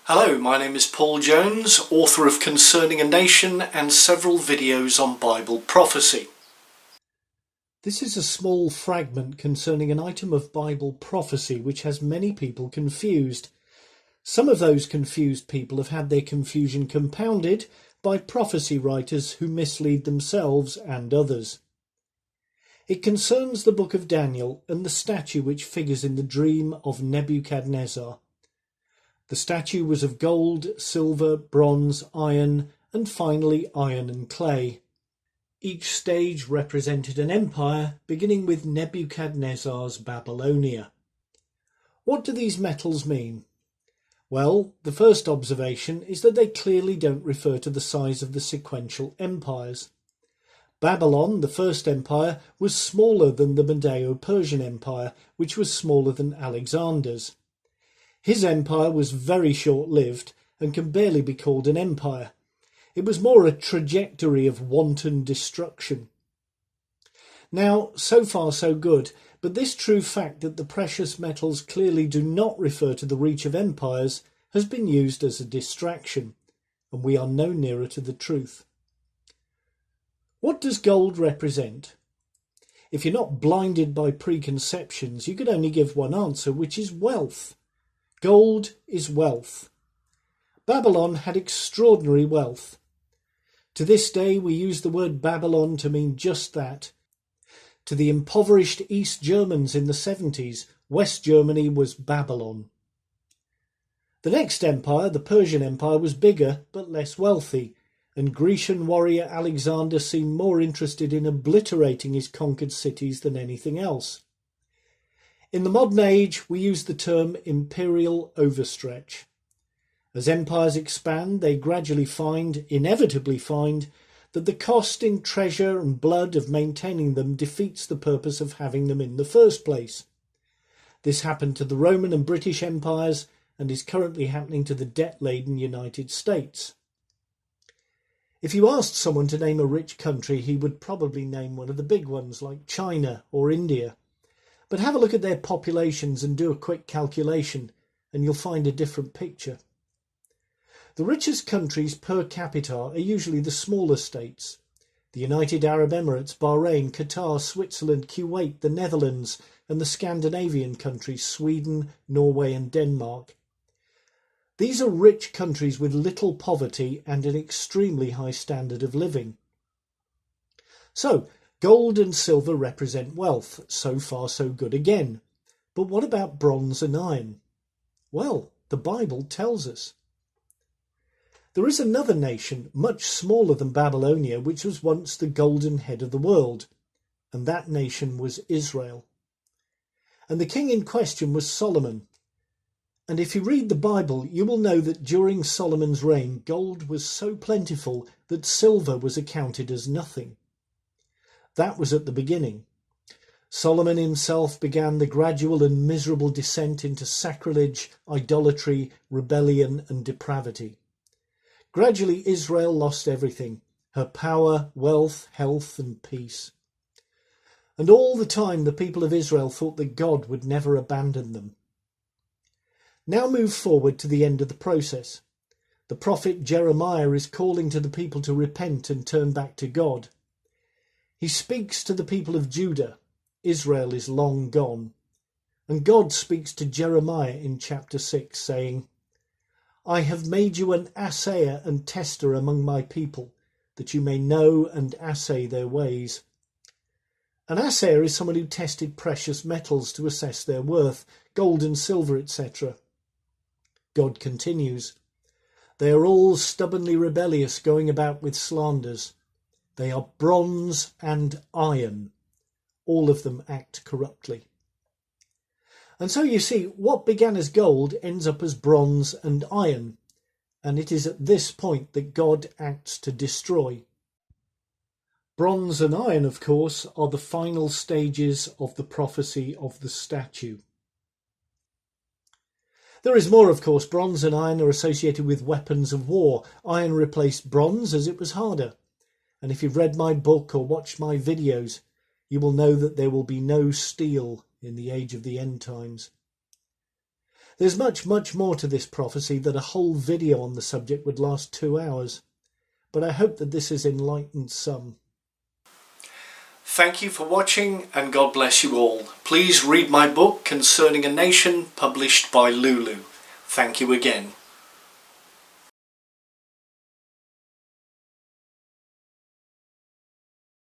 Hello, my name is Paul Jones, author of Concerning a Nation and several videos on Bible prophecy. This is a small fragment concerning an item of Bible prophecy which has many people confused. Some of those confused people have had their confusion compounded by prophecy writers who mislead themselves and others. It concerns the book of Daniel and the statue which figures in the dream of Nebuchadnezzar. The statue was of gold, silver, bronze, iron, and finally iron and clay. Each stage represented an empire, beginning with Nebuchadnezzar's Babylonia. What do these metals mean? Well, the first observation is that they clearly don't refer to the size of the sequential empires. Babylon, the first empire, was smaller than the Medo-Persian Empire, which was smaller than Alexander's. His empire was very short-lived and can barely be called an empire. It was more a trajectory of wanton destruction. Now, so far so good, but this true fact that the precious metals clearly do not refer to the reach of empires has been used as a distraction, and we are no nearer to the truth. What does gold represent? If you're not blinded by preconceptions, you could only give one answer, which is wealth. Gold is wealth. Babylon had extraordinary wealth. To this day we use the word Babylon to mean just that. To the impoverished East Germans in the 70s, West Germany was Babylon. The next empire, the Persian Empire, was bigger but less wealthy, and Grecian warrior Alexander seemed more interested in obliterating his conquered cities than anything else. In the modern age, we use the term imperial overstretch. As empires expand, they gradually inevitably find, that the cost in treasure and blood of maintaining them defeats the purpose of having them in the first place. This happened to the Roman and British empires and is currently happening to the debt-laden United States. If you asked someone to name a rich country, he would probably name one of the big ones like China or India. But have a look at their populations and do a quick calculation, and you'll find a different picture. The richest countries per capita are usually the smaller states. The United Arab Emirates, Bahrain, Qatar, Switzerland, Kuwait, the Netherlands, and the Scandinavian countries, Sweden, Norway, and Denmark. These are rich countries with little poverty and an extremely high standard of living. So, gold and silver represent wealth. So far so good again. But what about bronze and iron? Well, the Bible tells us. There is another nation, much smaller than Babylonia, which was once the golden head of the world, and that nation was Israel. And the king in question was Solomon. And if you read the Bible, you will know that during Solomon's reign, gold was so plentiful that silver was accounted as nothing. That was at the beginning. Solomon himself began the gradual and miserable descent into sacrilege, idolatry, rebellion, and depravity. Gradually, Israel lost everything: her power, wealth, health, and peace. And all the time the people of Israel thought that God would never abandon them. Now move forward to the end of the process. The prophet Jeremiah is calling to the people to repent and turn back to God. He speaks to the people of Judah. Israel is long gone. And God speaks to Jeremiah in chapter 6, saying, I have made you an assayer and tester among my people, that you may know and assay their ways. An assayer is someone who tested precious metals to assess their worth, gold and silver, etc. God continues, They are all stubbornly rebellious, going about with slanders. They are bronze and iron. All of them act corruptly. And so you see, what began as gold ends up as bronze and iron. And it is at this point that God acts to destroy. Bronze and iron, of course, are the final stages of the prophecy of the statue. There is more, of course. Bronze and iron are associated with weapons of war. Iron replaced bronze as it was harder. And if you've read my book or watched my videos, you will know that there will be no steel in the age of the end times. There's much more to this prophecy that a whole video on the subject would last 2 hours, but I hope that this has enlightened some. Thank you for watching, and God bless you all. Please read my book Concerning a Nation, published by Lulu. Thank you again.